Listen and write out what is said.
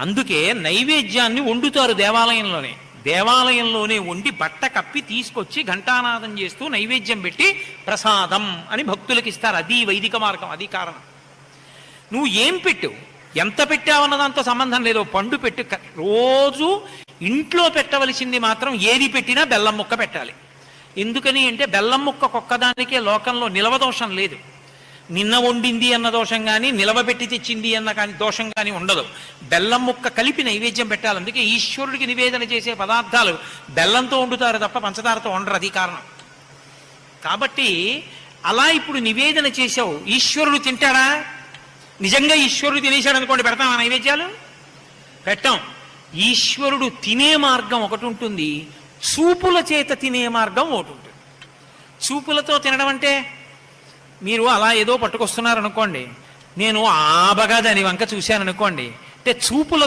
అందుకే నైవేద్యాన్ని వండుతారు దేవాలయంలోనే. దేవాలయంలోనే వండి బట్ట కప్పి తీసుకొచ్చి ఘంటానాదం చేస్తూ నైవేద్యం పెట్టి ప్రసాదం అని భక్తులకి ఇస్తారు. అది వైదిక మార్గం, అది కారణం. నువ్వు ఏం పెట్టు, ఎంత పెట్టావన్నదాంతో సంబంధం లేదు. పండు పెట్టు. రోజు ఇంట్లో పెట్టవలసింది మాత్రం ఏది పెట్టినా బెల్లం ముక్క పెట్టాలి. ఎందుకని అంటే బెల్లం ముక్క ఒక్కదానికే లోకంలో నిలవదోషం లేదు. నిన్న వండింది అన్న దోషం కానీ, నిలవబెట్టి తెచ్చింది అన్న కానీ దోషం కానీ ఉండదు. బెల్లం ముక్క కలిపి నైవేద్యం పెట్టాలి. అందుకే ఈశ్వరుడికి నివేదన చేసే పదార్థాలు బెల్లంతో వండుతారు తప్ప పంచదారతో వండరు, అది కారణం. కాబట్టి అలా ఇప్పుడు నివేదన చేసావు, ఈశ్వరుడు తింటాడా? నిజంగా ఈశ్వరుడు తినేశాడు అనుకోండి, పెడతాం ఆ నైవేద్యాలు? పెట్టాం. ఈశ్వరుడు తినే మార్గం ఒకటి ఉంటుంది, చూపుల చేత తినే మార్గం ఒకటి ఉంటుంది. చూపులతో తినడం అంటే మీరు అలా ఏదో పట్టుకొస్తున్నారు అనుకోండి, నేను ఆబగా దాని వంక చూశాను అనుకోండి, అంటే చూపుల